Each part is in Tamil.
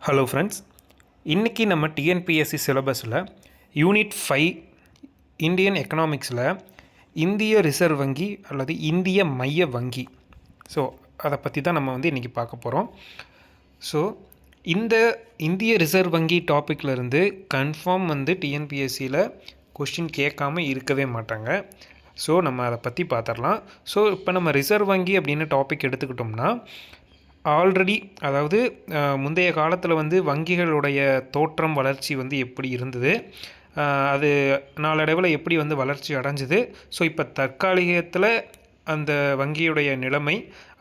ஹலோ ஃப்ரெண்ட்ஸ், இன்றைக்கி நம்ம டிஎன்பிஎஸ்சி சிலபஸில் யூனிட் 5 இந்தியன் எக்கனாமிக்ஸில் இந்திய ரிசர்வ் வங்கி அல்லது இந்திய மைய வங்கி, ஸோ அதை பற்றி தான் நம்ம இன்றைக்கி பார்க்க போகிறோம். ஸோ இந்த இந்திய ரிசர்வ் வங்கி டாப்பிக்லேருந்து கன்ஃபார்ம் டிஎன்பிஎஸ்சியில் கொஸ்டின் கேட்காம இருக்கவே மாட்டாங்க. ஸோ நம்ம அதை பற்றி பார்த்துடலாம். ஸோ இப்போ நம்ம ரிசர்வ் வங்கி அப்படின்னு டாபிக் எடுத்துக்கிட்டோம்னா, ஆல்ரெடி அதாவது முந்தைய காலத்தில் வங்கிகளுடைய தோற்றம் வளர்ச்சி எப்படி இருந்தது, அது நாளடைவில் எப்படி வளர்ச்சி அடைஞ்சுது, ஸோ இப்போ தற்காலிகத்தில் அந்த வங்கியுடைய நிலைமை,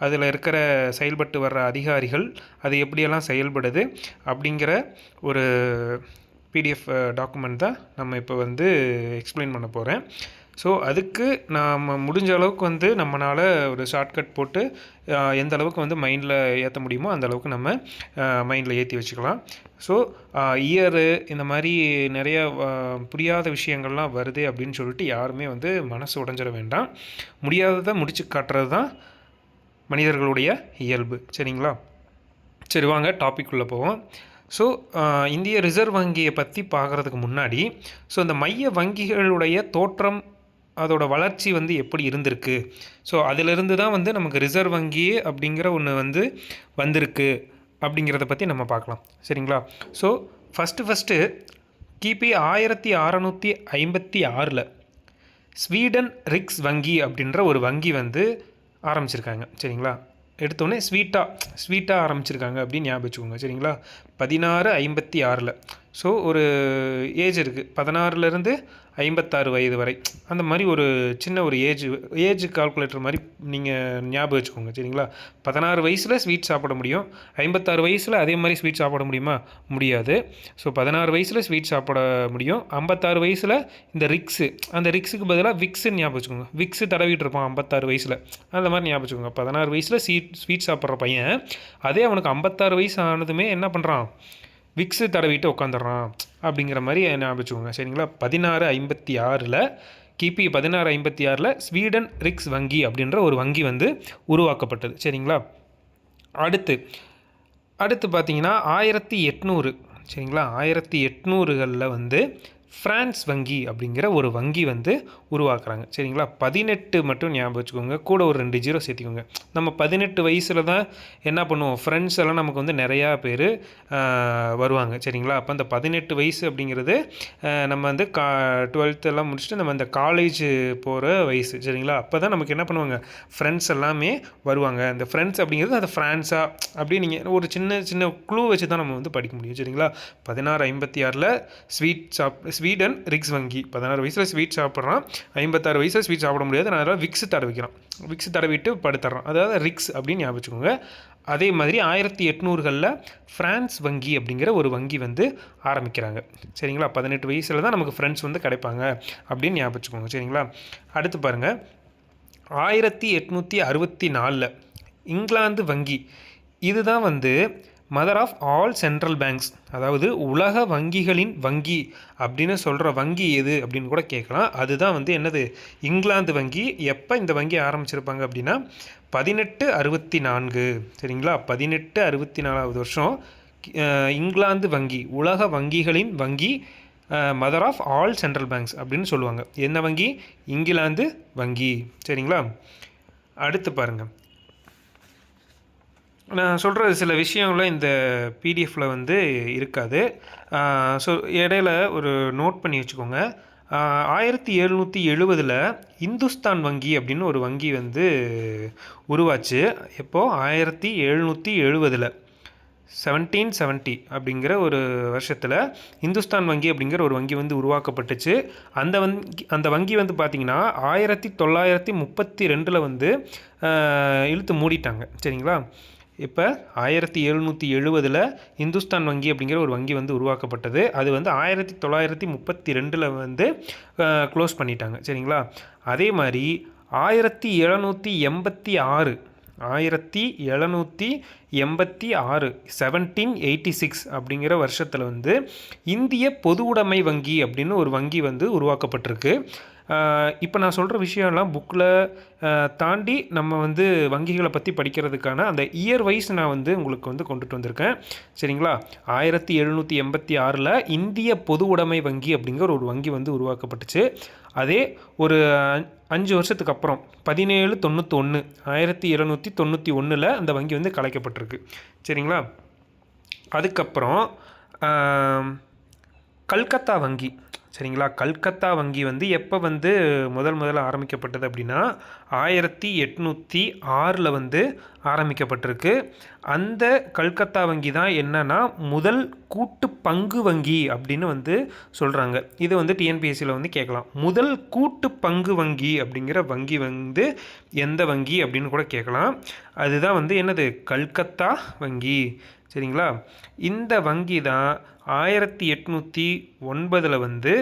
அதில் இருக்கிற செயல்பட்டு வர்ற அதிகாரிகள் அது எப்படியெல்லாம் செயல்படுது அப்படிங்கிற ஒரு பிடிஎஃப் டாக்குமெண்ட் தான் நம்ம இப்போ எக்ஸ்பிளைன் பண்ண போகிறேன். ஸோ அதுக்கு நாம் முடிஞ்ச அளவுக்கு நம்மளால் ஒரு ஷார்ட்கட் போட்டு எந்த அளவுக்கு மைண்டில் ஏற்ற முடியுமோ அந்த அளவுக்கு நம்ம மைண்டில் ஏற்றி வச்சுக்கலாம். ஸோ இயரு இந்த மாதிரி நிறைய புரியாத விஷயங்கள்லாம் வருது அப்படின்னு சொல்லிட்டு யாருமே மனசு உடைஞ்சிட வேண்டாம். முடியாததை முடிச்சு காட்டுறது தான் மனிதர்களுடைய இயல்பு. சரிங்களா? சரி, வாங்க டாபிக் உள்ளே போவோம். ஸோ இந்திய ரிசர்வ் வங்கியை பற்றி பார்க்குறதுக்கு முன்னாடி, ஸோ இந்த மைய வங்கிகளுடைய தோற்றம், அதோட வளர்ச்சி எப்படி இருந்திருக்கு, ஸோ அதிலிருந்து தான் நமக்கு ரிசர்வ் வங்கி அப்படிங்கிற ஒன்று வந்திருக்கு அப்படிங்கிறத பற்றி நம்ம பார்க்கலாம். சரிங்களா? ஸோ ஃபஸ்ட்டு கிபி 1656 ஸ்வீடன் ரிக்ஸ் வங்கி அப்படின்ற ஒரு வங்கி ஆரம்பிச்சிருக்காங்க. சரிங்களா? எடுத்தோடனே ஸ்வீட்டாக ஆரம்பிச்சிருக்காங்க அப்படின்னு ஞாபகம் வச்சுக்கோங்க. சரிங்களா? 1656. ஸோ ஒரு ஏஜ் இருக்குது, 16லேருந்து 56 வயது வரை, அந்த மாதிரி ஒரு சின்ன ஒரு ஏஜ் கால்குலேட்டர் மாதிரி நீங்கள் ஞாபகம் வச்சுக்கோங்க. சரிங்களா? 16 வயசில் ஸ்வீட் சாப்பிட முடியும், 56 வயசில் அதே மாதிரி ஸ்வீட் சாப்பிட முடியுமா? முடியாது. ஸோ 16 வயசில் ஸ்வீட் சாப்பிட முடியும், 56 வயசில் இந்த அந்த ரிக்ஸுக்கு பதிலாக விக்ஸுன்னு ஞாபகம் வச்சுக்கோங்க. விக்ஸு தடவிட்டு இருப்பான் 56 வயசில், அந்த மாதிரி ஞாபகம் வச்சுக்கோங்க. 16 வயசில் ஸ்வீட் சாப்பிட்ற பையன் அதே அவனுக்கு 56 வயசு ஆனதுமே என்ன பண்ணுறான்? விக்ஸு தடவிட்டு உட்காந்துடுறான் அப்படிங்கிற மாதிரி ஞாபகம் வச்சுக்கோங்க. சரிங்களா? 1656 கிபி 1656 ஸ்வீடன் ரிக்ஸ் வங்கி அப்படின்ற ஒரு வங்கி உருவாக்கப்பட்டது. சரிங்களா? அடுத்து பார்த்தீங்கன்னா 1800. சரிங்களா? 1800களில் ஃப்ரான்ஸ் வங்கி அப்படிங்கிற ஒரு வங்கி உருவாக்குறாங்க. சரிங்களா? 18 மட்டும் ஞாபகம் வச்சுக்கோங்க, கூட ஒரு 2 ஜீரோ சேர்த்திக்கோங்க. நம்ம 18 வயசில் தான் என்ன பண்ணுவோம், ஃப்ரெண்ட்ஸ் எல்லாம் நமக்கு நிறையா பேர் வருவாங்க. சரிங்களா? அப்போ அந்த 18 வயசு அப்படிங்கிறது நம்ம 12th எல்லாம் முடிச்சுட்டு நம்ம இந்த காலேஜ் போகிற வயசு. சரிங்களா? அப்போ தான் நமக்கு என்ன பண்ணுவாங்க, ஃப்ரெண்ட்ஸ் எல்லாமே வருவாங்க. அந்த ஃப்ரெண்ட்ஸ் அப்படிங்கிறது அந்த ஃப்ரான்ஸா அப்படி நீங்கள் ஒரு சின்ன க்ளூ வச்சு தான் நம்ம படிக்க முடியும். சரிங்களா? 1656 ஸ்வீடன் ரிக்ஸ் வங்கி, 16 வயசில் ஸ்வீட் சாப்பிட்றான், 56 வயசில் ஸ்வீட் சாப்பிட முடியாது, நான் அதனால் விக்ஸ் தடவிக்கிறான், விக்ஸ் தடவிட்டு படுத்துறான், அதாவது ரிக்ஸ் அப்படின்னு ஞாபகம் வச்சுக்கோங்க. அதே மாதிரி 1800களில் ஃப்ரான்ஸ் வங்கி அப்படிங்கிற ஒரு வங்கி ஆரம்பிக்கிறாங்க. சரிங்களா? 18 வயசில் தான் நமக்கு ஃப்ரெண்ட்ஸ் கிடைப்பாங்க அப்படின்னு ஞாபகம் வச்சுக்கோங்க. சரிங்களா? அடுத்து பாருங்கள், 1864 இங்கிலாந்து வங்கி, இதுதான் mother of all central banks, அதாவது உலக வங்கிகளின் வங்கி அப்படின்னு சொல்கிற வங்கி எது அப்படின்னு கூட கேட்கலாம். அதுதான் என்னது, இங்கிலாந்து வங்கி. எப்போ இந்த வங்கி ஆரம்பிச்சிருப்பாங்க அப்படின்னா 1864. சரிங்களா? 1864வது வருஷம் இங்கிலாந்து வங்கி, உலக வங்கிகளின் வங்கி, mother of all central banks அப்படின்னு சொல்லுவாங்க. என்ன வங்கி? இங்கிலாந்து வங்கி. சரிங்களா? அடுத்து பாருங்கள், நான் சொல்கிற சில விஷயங்கள்லாம் இந்த பிடிஎஃப்பில் இருக்காது. ஸோ இடையில ஒரு நோட் பண்ணி வச்சுக்கோங்க. 1770 இந்துஸ்தான் வங்கி அப்படின்னு ஒரு வங்கி உருவாச்சு. எப்போது? 1770 1770 அப்படிங்கிற ஒரு வருஷத்தில் இந்துஸ்தான் வங்கி அப்படிங்கிற ஒரு வங்கி உருவாக்கப்பட்டுச்சு. அந்த வங்கி பார்த்திங்கன்னா 1932 இழுத்து மூடிட்டாங்க. சரிங்களா? இப்போ 1770 இந்துஸ்தான் வங்கி அப்படிங்கிற ஒரு வங்கி உருவாக்கப்பட்டது. அது 1932 க்ளோஸ் பண்ணிட்டாங்க. சரிங்களா? அதே மாதிரி 1786 1786 அப்படிங்கிற வருஷத்தில் இந்திய பொது உடைமை வங்கி அப்படின்னு ஒரு வங்கி உருவாக்கப்பட்டிருக்கு. இப்போ நான் சொல்கிற விஷயம்லாம் புக்கில் தாண்டி நம்ம வந்து வங்கிகளை பற்றி படிக்கிறதுக்கான அந்த இயர் வைஸ் நான் வந்து உங்களுக்கு வந்து கொண்டுட்டு வந்திருக்கேன். சரிங்களா? 1786 இந்திய பொது உடைமை வங்கி அப்படிங்கிற ஒரு வங்கி வந்து உருவாக்கப்பட்டுச்சு. அதே ஒரு 5 வருஷத்துக்கு அப்புறம் 1791 1791 அந்த வங்கி வந்து கலைக்கப்பட்டிருக்கு. சரிங்களா? அதுக்கப்புறம் கல்கத்தா வங்கி. சரிங்களா? கல்கத்தா வங்கி வந்து எப்போ வந்து முதல்ல ஆரம்பிக்கப்பட்டது அப்படின்னா 1806 வந்து ஆரம்பிக்கப்பட்டிருக்கு. அந்த கல்கத்தா வங்கி தான் என்னன்னா முதல் கூட்டு பங்கு வங்கி அப்படின்னு வந்து சொல்கிறாங்க. இது வந்து டிஎன்பிஎஸ்சியில் வந்து கேட்கலாம். முதல் கூட்டு பங்கு வங்கி அப்படிங்கிற வங்கி வந்து எந்த வங்கி அப்படின்னு கூட கேட்கலாம். அதுதான் வந்து என்னது? கல்கத்தா வங்கி. சரிங்களா? இந்த வங்கி தான் 1809 வந்து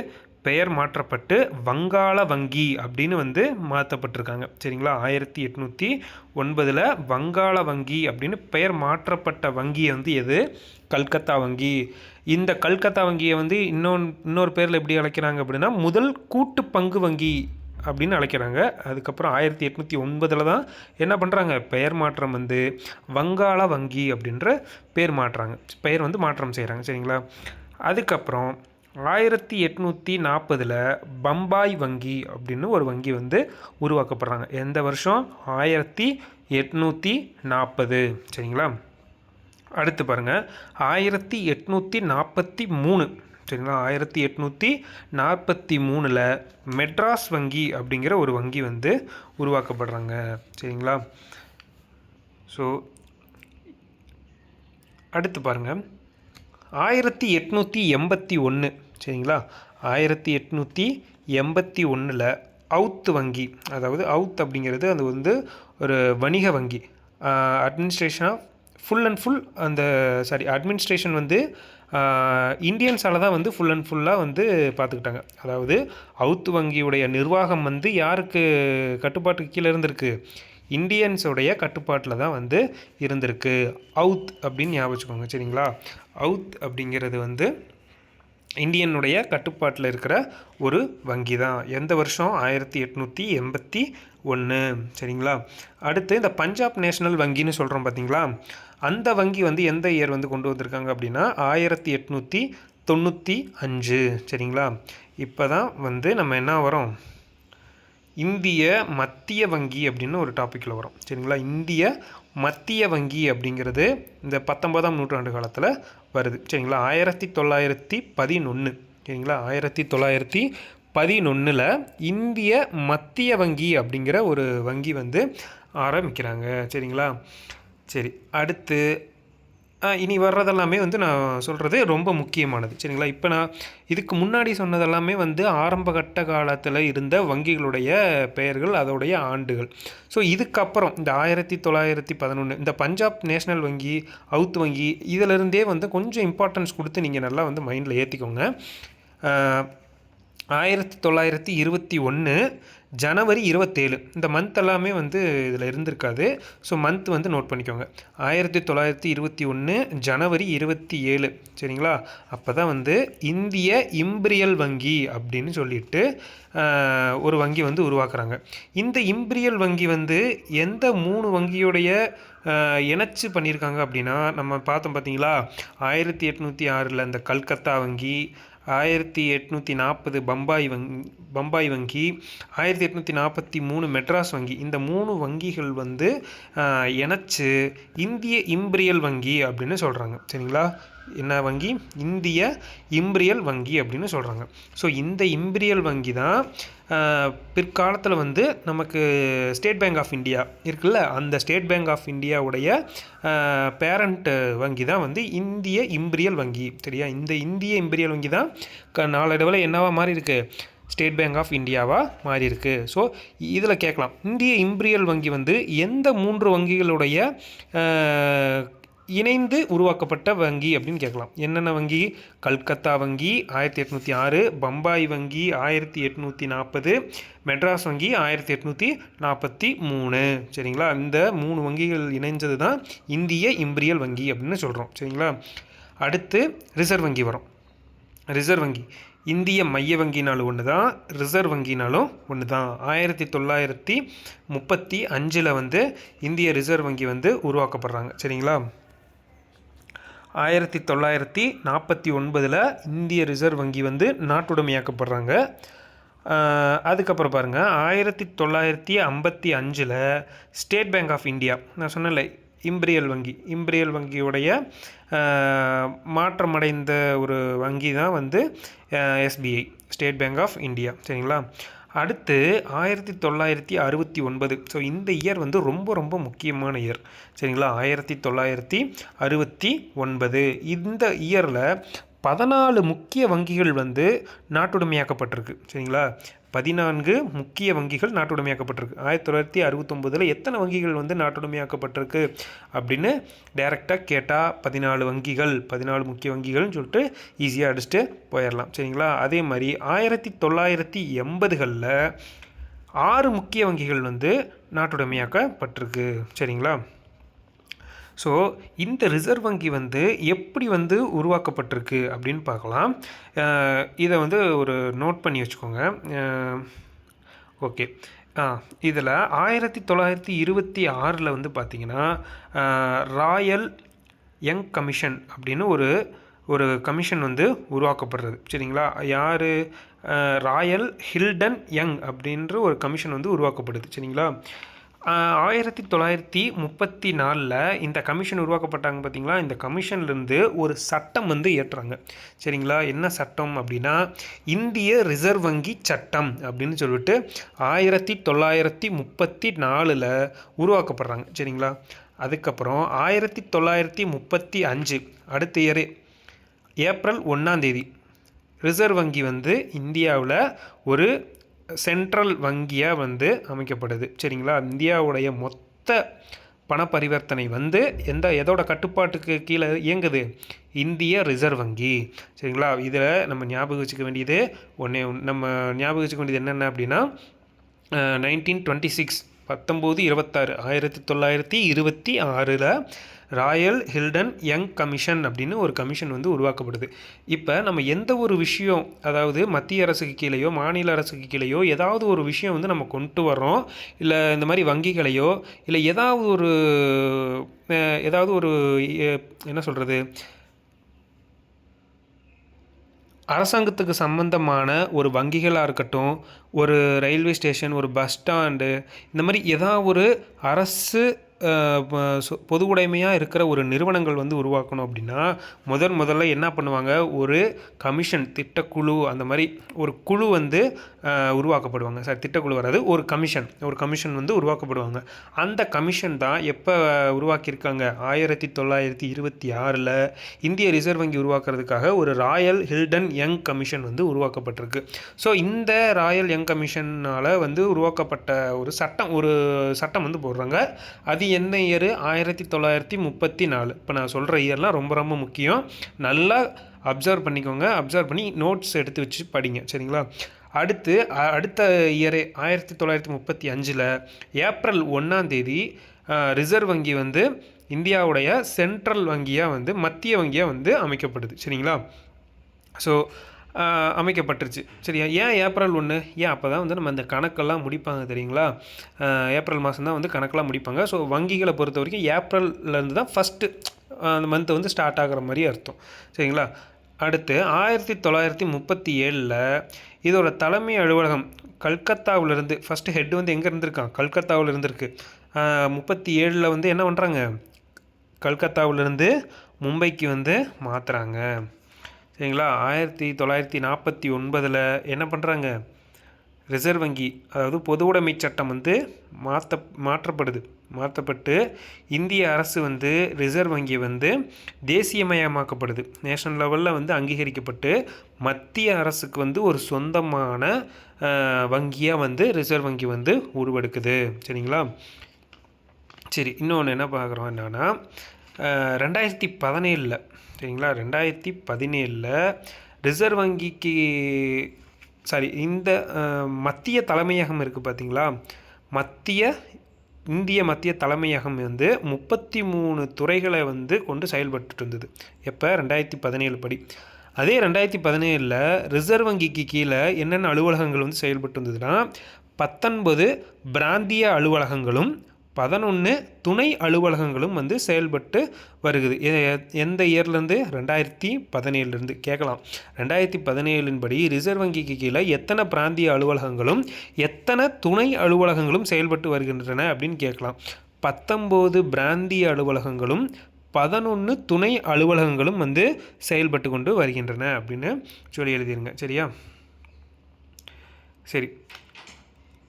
பெயர் மாற்றப்பட்டு வங்காள வங்கி அப்படின்னு வந்து மாற்றப்பட்டிருக்காங்க. சரிங்களா? 1809 வங்காள வங்கி அப்படின்னு பெயர் மாற்றப்பட்ட வங்கி வந்து எது? கல்கத்தா வங்கி. இந்த கல்கத்தா வங்கியை வந்து இன்னொரு பேரில் எப்படி அழைக்கிறாங்க அப்படின்னா முதல் கூட்டு பங்கு வங்கி அப்படின்னு அழைக்கிறாங்க. அதுக்கப்புறம் 1809 தான் என்ன பண்ணுறாங்க? பெயர் மாற்றம் வந்து வங்காள வங்கி அப்படின்ற பெயர் வந்து மாற்றம் செய்கிறாங்க. சரிங்களா? அதுக்கப்புறம் 1840 பம்பாய் வங்கி அப்படின்னு ஒரு வங்கி வந்து உருவாக்கப்படுறாங்க. எந்த வருஷம்? 1840. சரிங்களா? அடுத்து பாருங்கள் 1843. சரிங்களா? 1843 மெட்ராஸ் வங்கி அப்படிங்கிற ஒரு வங்கி வந்து உருவாக்கப்படுறாங்க. சரிங்களா? ஸோ அடுத்து பாருங்கள் 1881. சரிங்களா? 1881 அவுத் வங்கி. அதாவது அவுத் அப்படிங்கிறது அது வந்து ஒரு வணிக வங்கி. அட்மினிஸ்ட்ரேஷன் அட்மினிஸ்ட்ரேஷன் வந்து இந்தியன்ஸால் தான் வந்து ஃபுல் அண்ட் ஃபுல்லாக வந்து பார்த்துக்கிட்டாங்க. அதாவது அவுத்து வங்கியுடைய நிர்வாகம் வந்து யாருக்கு கட்டுப்பாட்டுக்கு கீழே இருந்திருக்கு? இந்தியன்ஸோடைய கட்டுப்பாட்டில் தான் வந்து இருந்திருக்கு. அவுத் அப்படின்னு ஞாபகம் வச்சுக்கோங்க. சரிங்களா? அவுத் அப்படிங்கிறது வந்து இந்தியனுடைய கட்டுப்பாட்டில் இருக்கிற ஒரு வங்கி தான். எந்த வருஷம்? 1881. சரிங்களா? அடுத்து இந்த பஞ்சாப் நேஷ்னல் வங்கின்னு சொல்கிறோம் பார்த்தீங்களா? அந்த வங்கி வந்து எந்த இயர் வந்து கொண்டு வந்திருக்காங்க அப்படின்னா 1895. சரிங்களா? இப்போ தான் வந்து நம்ம என்ன வரோம்? இந்திய மத்திய வங்கி அப்படின்னு ஒரு டாப்பிக்கில் வரும். சரிங்களா? இந்திய மத்திய வங்கி அப்படிங்கிறது இந்த 19ஆம் நூற்றாண்டு காலத்தில் வருது. சரிங்களா? 1911. சரிங்களா? 1911 இந்திய மத்திய வங்கி அப்படிங்கிற ஒரு வங்கி வந்து ஆரம்பிக்கிறாங்க. சரிங்களா? சரி, அடுத்து இனி வர்றதெல்லாமே வந்து நான் சொல்கிறது ரொம்ப முக்கியமானது. சரிங்களா? இப்போ நான் இதுக்கு முன்னாடி சொன்னதெல்லாமே வந்து ஆரம்ப கட்ட காலத்தில் இருந்த வங்கிகளுடைய பெயர்கள், அதோடைய ஆண்டுகள். ஸோ இதுக்கப்புறம் இந்த 1911 இந்த பஞ்சாப் நேஷ்னல் வங்கி, அவுத் வங்கி இதிலிருந்தே வந்து கொஞ்சம் இம்பார்ட்டன்ஸ் கொடுத்து நீங்கள் நல்லா வந்து மைண்டில் ஏற்றிக்கோங்க. 1921 ஜனவரி 27 இந்த மந்த் எல்லாமே வந்து இதில் இருந்திருக்காது. ஸோ மந்த் வந்து நோட் பண்ணிக்கோங்க. 1921 ஜனவரி 27. சரிங்களா? அப்போ தான் வந்து இந்திய இம்பீரியல் வங்கி அப்படின்னு சொல்லிட்டு ஒரு வங்கி வந்து உருவாக்குறாங்க. இந்த இம்பீரியல் வங்கி வந்து எந்த 3 வங்கியோடைய இணைச்சி பண்ணியிருக்காங்க அப்படின்னா நம்ம பார்த்தோம் பார்த்தீங்களா? 1806 இந்த கல்கத்தா வங்கி, 1840 பம்பாய் வங்கி, 1843 மெட்ராஸ் வங்கி. இந்த 3 வங்கிகள் வந்து இணைச்சு இந்திய இம்பீரியல் வங்கி அப்படின்னு சொல்கிறாங்க. சரிங்களா? என்ன வங்கி? இந்திய இம்பீரியல் வங்கி அப்படின்னு சொல்கிறாங்க. ஸோ இந்த இம்பீரியல் வங்கி தான் பிற்காலத்தில் வந்து நமக்கு ஸ்டேட் பேங்க் ஆஃப் இந்தியா இருக்குல்ல, அந்த ஸ்டேட் பேங்க் ஆஃப் இந்தியாவுடைய பேரண்ட் வங்கி தான் வந்து இந்திய இம்பீரியல் வங்கி. சரியா? இந்த இந்திய இம்பீரியல் வங்கி தான் நாளடைவில் என்னவா மாறி இருக்கு? ஸ்டேட் பேங்க் ஆஃப் இந்தியாவாக மாறி இருக்கு. ஸோ இதில் கேட்கலாம், இந்திய இம்பீரியல் வங்கி வந்து எந்த 3 வங்கிகளுடைய இணைந்து உருவாக்கப்பட்ட வங்கி அப்படின்னு கேட்கலாம். என்னென்ன வங்கி? கல்கத்தா வங்கி 1806, பம்பாய் வங்கி 1840, மெட்ராஸ் வங்கி 1843. சரிங்களா? இந்த 3 வங்கிகள் இணைஞ்சது தான் இந்திய இம்பீரியல் வங்கி அப்படின்னு சொல்கிறோம். சரிங்களா? அடுத்து ரிசர்வ் வங்கி வரும். ரிசர்வ் வங்கி இந்திய மைய வங்கினாலும் ஒன்று தான், ரிசர்வ் வங்கினாலும் ஒன்று தான். 1935 வந்து இந்திய ரிசர்வ் வங்கி வந்து உருவாக்கப்படுறாங்க. சரிங்களா? 1949 இந்திய ரிசர்வ் வங்கி வந்து நாட்டுடைமையாக்கப்படுறாங்க. அதுக்கப்புறம் பாருங்கள், 1955 ஸ்டேட் பேங்க் ஆஃப் இந்தியா, நான் சொன்னேன்ல இம்பீரியல் வங்கியுடைய மாற்றமடைந்த ஒரு வங்கி தான் வந்து SBI, state bank of India. சரிங்களா? அடுத்து 1969. ஸோ இந்த இயர் வந்து ரொம்ப ரொம்ப முக்கியமான இயர். சரிங்களா? 1969 இந்த இயரில் 14 முக்கிய வங்கிகள் வந்து நாட்டுடைமையாக்கப்பட்டிருக்கு. சரிங்களா? 14 முக்கிய வங்கிகள் நாட்டுடைமையாக்கப்பட்டிருக்கு. 1969 எத்தனை வங்கிகள் வந்து நாட்டுடைமையாக்கப்பட்டிருக்கு அப்படின்னு டைரெக்டாக கேட்டால் 14 வங்கிகள், 14 முக்கிய வங்கிகள்னு சொல்லிட்டு ஈஸியாக அடிச்சுட்டு போயிடலாம். சரிங்களா? அதே மாதிரி 1980களில் 6 முக்கிய வங்கிகள் வந்து நாட்டுடைமையாக்கப்பட்டிருக்கு. சரிங்களா? ஸோ இந்த ரிசர்வ் வங்கி வந்து எப்படி வந்து உருவாக்கப்பட்டிருக்கு அப்படின்னு பார்க்கலாம். இதை வந்து ஒரு நோட் பண்ணி வச்சுக்கோங்க. ஓகே. இதில் 1926 வந்து பார்த்திங்கன்னா ராயல் யங் கமிஷன் அப்படின்னு ஒரு கமிஷன் வந்து உருவாக்கப்படுறது. சரிங்களா? யார்? ராயல் ஹில்டன் யங் அப்படின்ற ஒரு கமிஷன் வந்து உருவாக்கப்படுது. சரிங்களா? 1934 இந்த கமிஷன் உருவாக்கப்பட்டாங்க. பார்த்திங்களா? இந்த கமிஷன்லேருந்து ஒரு சட்டம் வந்து ஏற்றுறாங்க. சரிங்களா? என்ன சட்டம் அப்படின்னா இந்திய ரிசர்வ் வங்கி சட்டம் அப்படின்னு சொல்லிட்டு 1934 உருவாக்கப்படுறாங்க. சரிங்களா? அதுக்கப்புறம் 1935 அடுத்த இயர் ஏப்ரல் 1 ரிசர்வ் வங்கி வந்து இந்தியாவில் ஒரு சென்ட்ரல் வங்கியாக வந்து அமைக்கப்படுது. சரிங்களா? இந்தியாவுடைய மொத்த பண பரிவர்த்தனை வந்து எதோட கட்டுப்பாட்டுக்கு கீழே இயங்குது? இந்திய ரிசர்வ் வங்கி. சரிங்களா? இதில் நம்ம ஞாபகம் வச்சுக்க வேண்டியது என்னென்ன அப்படின்னா 1926 1926 ராயல் ஹில்டன் யங் கமிஷன் அப்படின்னு ஒரு கமிஷன் வந்து உருவாக்கப்படுது. இப்போ நம்ம எந்த ஒரு விஷயம், அதாவது மத்திய அரசுக்கு கீழேயோ மாநில அரசுக்கு கீழேயோ ஏதாவது ஒரு விஷயம் வந்து நம்ம கொண்டு வர்றோம், இல்லை இந்த மாதிரி வங்கிகளையோ இல்லை ஏதாவது ஒரு என்ன சொல்கிறது, அரசாங்கத்துக்கு சம்பந்தமான ஒரு வங்கிகளாக இருக்கட்டும், ஒரு ரயில்வே ஸ்டேஷன், ஒரு பஸ் ஸ்டாண்டு, இந்த மாதிரி ஏதாவது ஒரு அரசு பொது உடைமையாக இருக்கிற ஒரு நிறுவனங்கள் வந்து உருவாக்கணும் அப்படின்னா முதல்ல என்ன பண்ணுவாங்க? ஒரு கமிஷன், திட்டக்குழு, அந்த மாதிரி ஒரு குழு வந்து உருவாக்கப்படுவாங்க. திட்டக்குழு வராது, ஒரு கமிஷன் வந்து உருவாக்கப்படுவாங்க. அந்த கமிஷன் தான் எப்போ உருவாக்கியிருக்காங்க? 1926 இந்திய ரிசர்வ் வங்கி உருவாக்குறதுக்காக ஒரு ராயல் ஹில்டன் யங் கமிஷன் வந்து உருவாக்கப்பட்டிருக்கு. ஸோ இந்த ராயல் யங் கமிஷனால் வந்து உருவாக்கப்பட்ட ஒரு சட்டம் வந்து போடுறாங்க. அது என்ன இயர்? 1934. இப்போ நான் சொல்கிற இயர்லாம் ரொம்ப ரொம்ப முக்கியம். நல்லா அப்சர்வ் பண்ணிக்கோங்க. அப்சர்வ் பண்ணி நோட்ஸ் எடுத்து வச்சு படிங்க. சரிங்களா? அடுத்த இயரே 1935 ஏப்ரல் 1 ரிசர்வ் வங்கி வந்து இந்தியாவுடைய சென்ட்ரல் வங்கியாக வந்து மத்திய வங்கியாக வந்து அமைக்கப்படுது. சரிங்களா? ஸோ அமைக்கப்பட்டுருச்சு. சரியா? ஏன் ஏப்ரல் 1? ஏன் அப்போ தான் வந்து நம்ம இந்த கணக்கெல்லாம் முடிப்பாங்க. தெரியுங்களா? ஏப்ரல் மாதம் தான் வந்து கணக்கெல்லாம் முடிப்பாங்க. ஸோ வங்கிகளை பொறுத்த வரைக்கும் ஏப்ரல்லேருந்து தான் ஃபஸ்ட்டு அந்த மந்த்து வந்து ஸ்டார்ட் ஆகிற மாதிரி அர்த்தம். சரிங்களா? அடுத்து 1937 இதோட தலைமை அலுவலகம் கல்கத்தாவிலிருந்து, ஃபஸ்ட்டு ஹெட் வந்து எங்கே இருந்திருக்கான்? கல்கத்தாவில் இருந்திருக்கு. 37 வந்து என்ன பண்ணுறாங்க? கல்கத்தாவிலிருந்து மும்பைக்கு வந்து மாற்றுறாங்க. சரிங்களா? 1949 என்ன பண்ணுறாங்க? ரிசர்வ் வங்கி, அதாவது பொது உடைமை சட்டம் வந்து மாற்றப்பட்டு இந்திய அரசு வந்து ரிசர்வ் வங்கி வந்து தேசியமயமாக்கப்படுது. நேஷனல் லெவலில் வந்து அங்கீகரிக்கப்பட்டு மத்திய அரசுக்கு வந்து ஒரு சொந்தமான வங்கியாக வந்து ரிசர்வ் வங்கி வந்து உருவெடுக்குது. சரிங்களா? சரி, இன்னொன்று என்ன பார்க்குறோம் என்னன்னா 2017 சரிங்களா? 2017 ரிசர்வ் வங்கிக்கு இந்த மத்திய தலைமையகம் இருக்குது பார்த்தீங்களா? இந்திய மத்திய தலைமையகம் வந்து 33 துறைகளை வந்து கொண்டு செயல்பட்டு இருந்தது. எப்போ? 2017 படி. அதே 2017 ரிசர்வ் வங்கிக்கு கீழே என்னென்ன அலுவலகங்கள் வந்து செயல்பட்டு வந்ததுன்னா 19 பிராந்திய அலுவலகங்களும் 11 துணை அலுவலகங்களும் வந்து செயல்பட்டு வருகுது. எந்த இயர்லேருந்து? 2017 கேட்கலாம். 2017 படி ரிசர்வ் வங்கிக்கு கீழே எத்தனை பிராந்திய அலுவலகங்களும் எத்தனை துணை அலுவலகங்களும் செயல்பட்டு வருகின்றன அப்படின்னு கேட்கலாம். 19 பிராந்திய அலுவலகங்களும் 11 துணை அலுவலகங்களும் வந்து செயல்பட்டு கொண்டு வருகின்றன அப்படின்னு சொல்லி எழுதிருங்க. சரியா? சரி,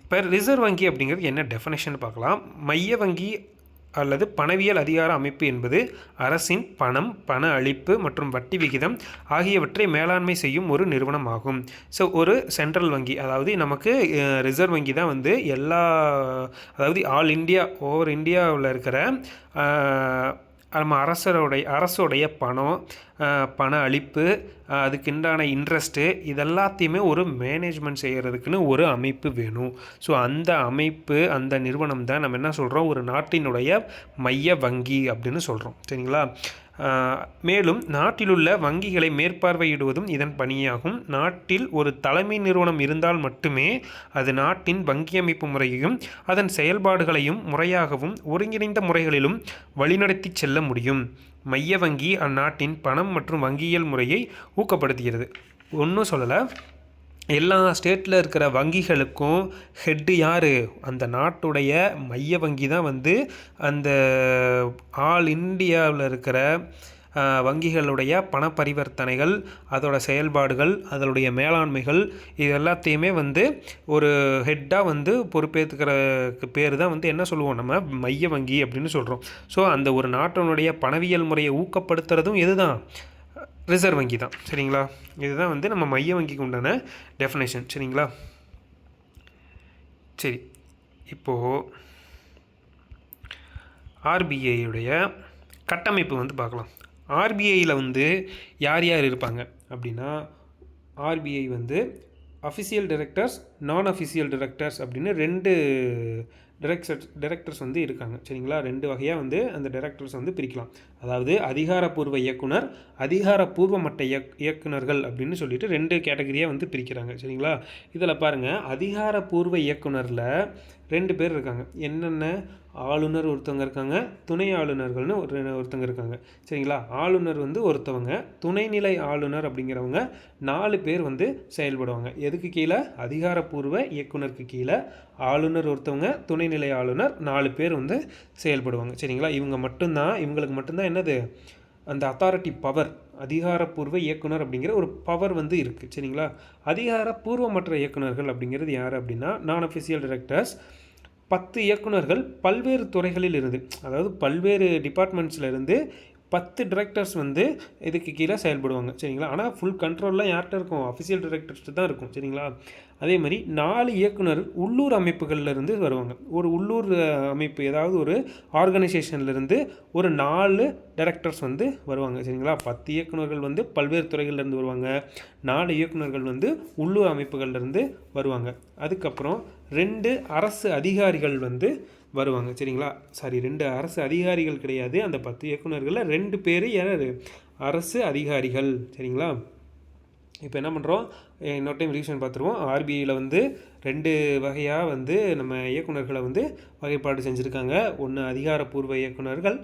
இப்போ ரிசர்வ் வங்கி அப்படிங்கிறது என்ன டெஃபனேஷன் பார்க்கலாம். மைய வங்கி அல்லது பணவியல் அதிகார அமைப்பு என்பது அரசின் பணம், பண அளிப்பு மற்றும் வட்டி விகிதம் ஆகியவற்றை மேலாண்மை செய்யும் ஒரு நிறுவனம் ஆகும். ஸோ ஒரு சென்ட்ரல் வங்கி, அதாவது நமக்கு ரிசர்வ் வங்கி தான் வந்து அதாவது ஆல் இந்தியா, ஓவர் இந்தியாவில் இருக்கிற நம்ம அரசுடைய பணம், பண அளிப்பு, அதுக்குண்டான இன்ட்ரெஸ்ட்டு, இதெல்லாத்தையுமே ஒரு மேனேஜ்மெண்ட் செய்கிறதுக்குன்னு ஒரு அமைப்பு வேணும். ஸோ அந்த அமைப்பு, அந்த நிறுவனம் தான் நம்ம என்ன சொல்கிறோம், ஒரு நாட்டினுடைய மைய வங்கி அப்படின்னு சொல்கிறோம். சரிங்களா? மேலும் நாட்டிலுள்ள வங்கிகளை மேற்பார்வையிடுவதும் இதன் பணியாகும். நாட்டில் ஒரு தலைமை நிறுவனம் இருந்தால் மட்டுமே அது நாட்டின் வங்கியமைப்பு முறையையும் அதன் செயல்பாடுகளையும் முறையாகவும் ஒருங்கிணைந்த முறைகளிலும் வழிநடத்தி செல்ல முடியும். மைய வங்கி அந்நாட்டின் பணம் மற்றும் வங்கியியல் முறையை ஊக்கப்படுத்துகிறது. ஒன்றும் சொல்லலை, எல்லா ஸ்டேட்டில் இருக்கிற வங்கிகளுக்கும் ஹெட்டு யார்? அந்த நாட்டுடைய மைய வங்கி தான் வந்து அந்த ஆல் இந்தியாவில் இருக்கிற வங்கிகளுடைய பண பரிவர்த்தனைகள், அதோட செயல்பாடுகள், அதனுடைய மேலாண்மைகள், இது எல்லாத்தையுமே வந்து ஒரு ஹெட்டாக வந்து பொறுப்பேற்றுக்கிறதுக்கு பேர் தான் வந்து என்ன சொல்லுவோம், நம்ம மைய வங்கி அப்படின்னு சொல்கிறோம். ஸோ அந்த ஒரு நாட்டினுடைய பணவியல் முறையை ஊக்கப்படுத்துறதும் எது தான்? ரிசர்வ் வங்கி தான். சரிங்களா? இதுதான் வந்து நம்ம மைய வங்கிக்கு உண்டான டெஃபினேஷன். சரிங்களா? சரி, இப்போது ஆர்பிஐயுடைய கட்டமைப்பு வந்து பார்க்கலாம். ஆர்பிஐயில் வந்து யார் யார் இருப்பாங்க அப்படின்னா, ஆர்பிஐ வந்து அஃபிஷியல் டைரக்டர்ஸ், நான் அஃபிஷியல் டைரக்டர்ஸ் அப்படின்னு 2 டைரக்டர்ஸ் வந்து இருக்காங்க. சரிங்களா? 2 வகையாக வந்து அந்த டைரக்டர்ஸ் வந்து பிரிக்கலாம். அதாவது அதிகாரப்பூர்வ இயக்குனர், அதிகாரப்பூர்வமற்ற இயக்குனர்கள் அப்படின்னு சொல்லிட்டு 2 கேட்டகரியாக வந்து பிரிக்கிறாங்க. சரிங்களா? இதில் பாருங்கள், அதிகாரப்பூர்வ இயக்குனரில் 2 பேர் இருக்காங்க. என்னென்ன? ஆளுநர் ஒருத்தவங்க இருக்காங்க, துணை ஆளுநர்கள்னு ஒருத்தவங்க இருக்காங்க. சரிங்களா? ஆளுநர் வந்து ஒருத்தவங்க, துணைநிலை ஆளுநர் அப்படிங்கிறவங்க 4 பேர் வந்து செயல்படுவாங்க. எதுக்கு கீழே? அதிகாரப்பூர்வ இயக்குனருக்கு கீழே ஆளுநர் ஒருத்தவங்க, துணைநிலை ஆளுநர் 4 பேர் வந்து செயல்படுவாங்க. சரிங்களா? இவங்களுக்கு மட்டும்தான் என்னது, அந்த அத்தாரிட்டி பவர், அதிகாரப்பூர்வ இயக்குனர் அப்படிங்கிற ஒரு பவர் வந்து இருக்குது. சரிங்களா? அதிகாரப்பூர்வமற்ற இயக்குனர்கள் அப்படிங்கிறது யார் அப்படின்னா, நான் அஃபிஷியல் டைரக்டர்ஸ். 10 இயக்குனர்கள் பல்வேறு துறைகளில் இருந்து, அதாவது பல்வேறு டிபார்ட்மெண்ட்ஸில் இருந்து 10 டைரக்டர்ஸ் வந்து இதுக்கு கீழே செயல்படுவாங்க. சரிங்களா? ஆனால் ஃபுல் கண்ட்ரோல்லாம் யார்கிட்ட இருக்கும்? அஃபிஷியல் டைரக்டர்ஸ்ட்டு தான் இருக்கும். சரிங்களா? அதே மாதிரி 4 இயக்குனர் உள்ளூர் அமைப்புகள்லேருந்து வருவாங்க. ஒரு உள்ளூர் அமைப்பு, ஏதாவது ஒரு ஆர்கனைசேஷன்லேருந்து ஒரு 4 டைரக்டர்ஸ் வந்து வருவாங்க. சரிங்களா? 10 இயக்குனர்கள் வந்து பல்வேறு துறைகள்லேருந்து வருவாங்க, 4 இயக்குனர்கள் வந்து உள்ளூர் அமைப்புகள்லேருந்து வருவாங்க. அதுக்கப்புறம் 2 அரசு அதிகாரிகள் வந்து வருவாங்க. சரிங்களா? 2 அரசு அதிகாரிகள் கிடையாது, அந்த 10 இயக்குனர்களில் 2 பேர் யார்? அரசு அதிகாரிகள். சரிங்களா? இப்போ என்ன பண்ணுறோம், இன்னொரு டைம் ரிவிஷன் பார்த்துருவோம். ஆர்பிஐயில் வந்து 2 வகையாக வந்து நம்ம இயக்குனர்களை வந்து வகைப்பாடு செஞ்சுருக்காங்க. ஒன்று அதிகாரப்பூர்வ இயக்குனர்கள்,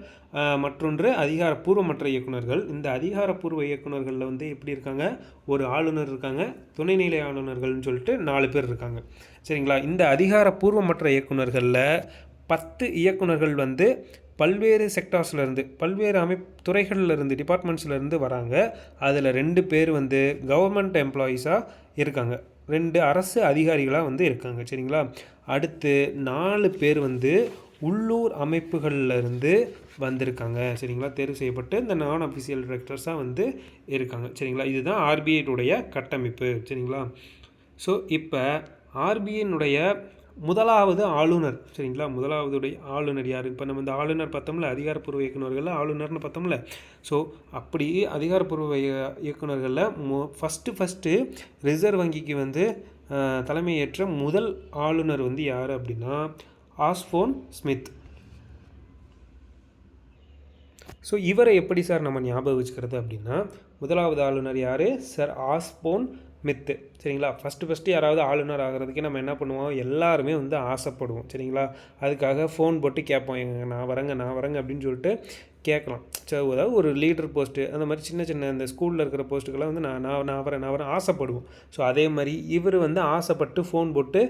மற்றொன்று அதிகாரப்பூர்வமற்ற இயக்குனர்கள். இந்த அதிகாரப்பூர்வ இயக்குனர்களில் வந்து எப்படி இருக்காங்க? ஒரு ஆளுநர் இருக்காங்க, துணைநிலை ஆளுநர்கள்னு சொல்லிட்டு 4 பேர் இருக்காங்க. சரிங்களா? இந்த அதிகாரப்பூர்வமற்ற இயக்குனர்களில் 10 இயக்குனர்கள் வந்து பல்வேறு செக்டார்ஸ்லேருந்து, பல்வேறு துறைகள்லேருந்து, டிபார்ட்மெண்ட்ஸ்லேருந்து வராங்க. அதில் 2 பேர் வந்து கவர்மெண்ட் எம்ப்ளாயீஸாக இருக்காங்க, 2 அரசு அதிகாரிகளாக வந்து இருக்காங்க. சரிங்களா? அடுத்து 4 பேர் வந்து உள்ளூர் அமைப்புகளிலிருந்து வந்திருக்காங்க. சரிங்களா? தேர்வு செய்யப்பட்டு இந்த நான் அஃபிஷியல் டைரக்டர்ஸாக வந்து இருக்காங்க. சரிங்களா? இதுதான் ஆர்பிஐனுடைய கட்டமைப்பு. சரிங்களா? ஸோ இப்போ ஆர்பிஐனுடைய முதலாவது ஆளுநர். சரிங்களா? முதலாவதுடைய ஆளுநர் யார்? இப்போ நம்ம இந்த ஆளுநர் பார்த்தோம்ல, அதிகாரப்பூர்வ இயக்குநர்களில் ஆளுநர்னு பார்த்தோம்ல. ஸோ அப்படி அதிகாரப்பூர்வ இயக்குநர்களில் ஃபஸ்ட்டு ரிசர்வ் வங்கிக்கு வந்து தலைமையேற்ற முதல் ஆளுநர் வந்து யார் அப்படின்னா ஆஸ்போன் ஸ்மித். ஸோ இவரை எப்படி சார் நம்ம ஞாபகம் வச்சுக்கிறது அப்படின்னா, முதலாவது ஆளுநர் யார்? Sir Osborne Smith. சரிங்களா? ஃபஸ்ட்டு யாராவது ஆளுநர் ஆகிறதுக்கே நம்ம என்ன பண்ணுவோம், எல்லாருமே வந்து ஆசைப்படுவோம். சரிங்களா? அதுக்காக ஃபோன் போட்டு கேட்போம், நான் வரேங்க அப்படின்னு சொல்லிட்டு கேட்கலாம். ஸோ அதாவது ஒரு லீடர் போஸ்ட்டு அந்த மாதிரி சின்ன இந்த ஸ்கூலில் இருக்கிற போஸ்ட்டுக்கெல்லாம் வந்து நான் வரேன் ஆசைப்படுவோம். ஸோ அதே மாதிரி இவர் வந்து ஆசைப்பட்டு ஃபோன் போட்டு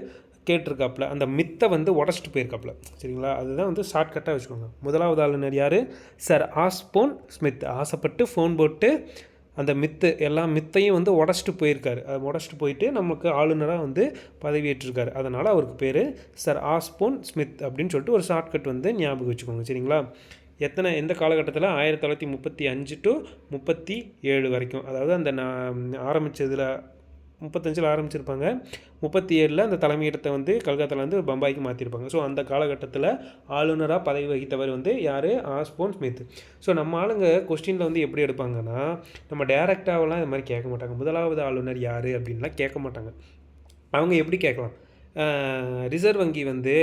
கேட்டிருக்காப்புல, அந்த மித்தை வந்து உடச்சிட்டு போயிருக்காப்புல. சரிங்களா? அதுதான் வந்து ஷார்ட்கட்டாக வச்சுக்கோங்க. முதலாவது ஆளுநர் யார்? Sir Osborne Smith. ஆசைப்பட்டு ஃபோன் போட்டு அந்த எல்லா மித்தையும் வந்து உடச்சிட்டு போயிருக்காரு. அது உடச்சிட்டு போயிட்டு நமக்கு ஆளுநராக வந்து பதவியேற்றிருக்காரு. அதனால் அவருக்கு பேர் சர் ஆஸ்போன் ஸ்மித் அப்படின்னு சொல்லிட்டு ஒரு ஷார்ட்கட் வந்து ஞாபகம் வச்சுக்கோங்க. சரிங்களா? எந்த காலகட்டத்தில் 1935 டு 37 வரைக்கும், அதாவது அந்த நான் ஆரம்பித்ததில் 35 ஆரம்பிச்சிருப்பாங்க, 37 அந்த தலைமையிடத்தை வந்து கல்கத்தாவில் வந்து பம்பாய்க்கு மாற்றிருப்பாங்க. ஸோ அந்த காலகட்டத்தில் ஆளுநராக பதவி வகித்தவர் வந்து யார்? Osborne Smith. ஸோ நம்ம ஆளுங்க கொஸ்டினில் வந்து எப்படி எடுப்பாங்கன்னா, நம்ம டேரெக்டாகலாம் இது மாதிரி கேட்க மாட்டாங்க. முதலாவது ஆளுநர் யார் அப்படின்லாம் கேட்க மாட்டாங்க. அவங்க எப்படி கேட்கலாம், ரிசர்வ் வங்கி வந்து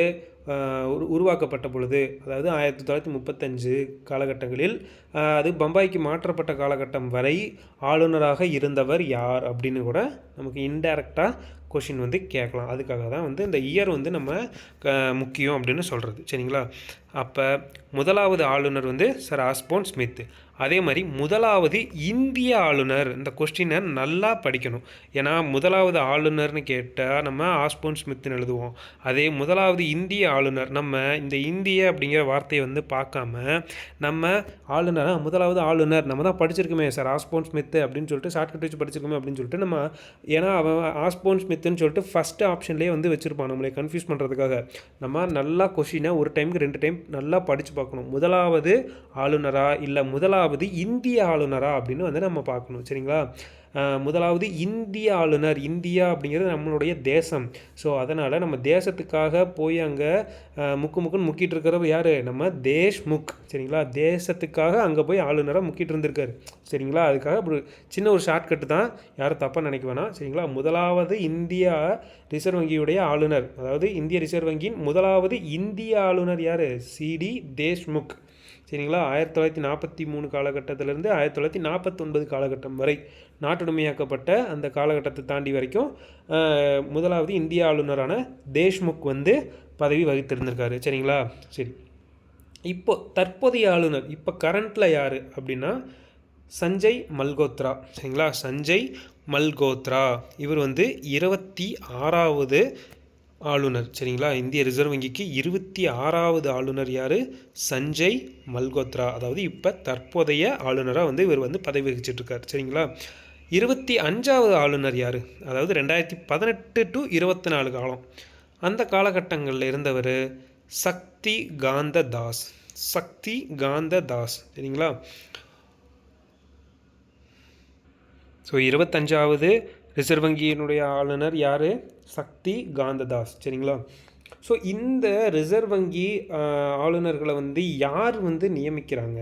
உருவாக்கப்பட்ட பொழுது, அதாவது 1935 காலகட்டங்களில் அது பம்பாய்க்கு மாற்றப்பட்ட காலகட்டம் வரை ஆளுநராக இருந்தவர் யார் அப்படின்னு கூட நமக்கு இன்டைரக்டாக கொஷின் வந்து கேட்கலாம். அதுக்காக தான் வந்து இந்த இயர் வந்து நம்ம முக்கியம் அப்படின்னு சொல்கிறது. சரிங்களா? அப்போ முதலாவது ஆளுநர் வந்து சர் ஆஸ்போன் ஸ்மித். அதே மாதிரி முதலாவது இந்திய ஆளுநர், இந்த கொஸ்டினை நல்லா படிக்கணும். ஏன்னா முதலாவது ஆளுநர்னு கேட்டால் நம்ம ஆஸ்போன் ஸ்மித்னு எழுதுவோம். அதே முதலாவது இந்திய ஆளுநர், நம்ம இந்த இந்திய அப்படிங்கிற வார்த்தையை வந்து பார்க்காம நம்ம முதலாவது ஆளுநர் நம்ம தான் படிச்சிருக்கோமே சார் ஆஸ்போன் ஸ்மித் அப்படின்னு சொல்லிட்டு ஷார்ட்கட் வச்சு படிச்சிருக்கோமே அப்படின்னு சொல்லிட்டு நம்ம, ஏன்னா அவன் ஆஸ்போன் ஸ்மித்னு சொல்லிட்டு ஃபஸ்ட்டு ஆப்ஷன்லேயே வந்து வச்சுருப்பான் நம்மளை கன்ஃபியூஸ் பண்ணுறதுக்காக. நம்ம நல்லா கொஷினை ஒரு டைமுக்கு 2 டைம் நல்லா படித்து பார்க்கணும். முதலாவது ஆளுநரா இல்லை முதலாவது இந்திய ஆளுநரா அப்படின்னு வந்து நம்ம பார்க்கணும். சரிங்களா? முதலாவது இந்திய ஆளுநர், இந்தியா அப்படிங்கிறது நம்மளுடைய தேசம். ஸோ அதனால் நம்ம தேசத்துக்காக போய் அங்கே முக்குன்னு முக்கிட்டு இருக்கிறவர் யார்? நம்ம தேஷ்முக். சரிங்களா? தேசத்துக்காக அங்கே போய் ஆளுநராக முக்கிட்டு இருந்திருக்காரு. சரிங்களா? அதுக்காக ஒரு சின்ன ஒரு ஷார்ட்கட்டு தான், யாரும் தப்பாக நினைக்க வேணாம். சரிங்களா? முதலாவது இந்தியா ரிசர்வ் வங்கியுடைய ஆளுநர், அதாவது இந்திய ரிசர்வ் வங்கியின் முதலாவது இந்திய ஆளுநர் யார்? சிடி தேஷ்முக். சரிங்களா? 1943 காலகட்டத்திலேருந்து 1949 காலகட்டம் வரை நாட்டுடைமையாக்கப்பட்ட அந்த காலகட்டத்தை தாண்டி வரைக்கும் முதலாவது இந்திய ஆளுநரான தேஷ்முக் வந்து பதவி வகித்திருந்திருக்காரு. சரிங்களா? சரி, இப்போ தற்போதைய ஆளுநர் இப்போ கரண்ட்டில் யார் அப்படின்னா சஞ்சய் மல்கோத்ரா. சரிங்களா? சஞ்சய் மல்கோத்ரா இவர் வந்து 26வது ஆளுநர். சரிங்களா? இந்திய ரிசர்வ் வங்கிக்கு 26வது ஆளுநர் யார்? சஞ்சய் மல்கோத்ரா. அதாவது இப்போ தற்போதைய ஆளுநராக வந்து இவர் வந்து பதவி வகிச்சிட்ருக்கார். சரிங்களா? 25வது ஆளுநர் யார்? அதாவது 2018 டு 24 காலம், அந்த காலகட்டங்களில் இருந்தவர் சக்தி காந்த தாஸ். சரிங்களா? ஸோ 25வது ரிசர்வ் வங்கியினுடைய ஆளுநர் யார்? சக்தி காந்ததாஸ். சரிங்களா? ஸோ இந்த ரிசர்வ் வங்கி ஆளுநர்களை வந்து யார் வந்து நியமிக்கிறாங்க?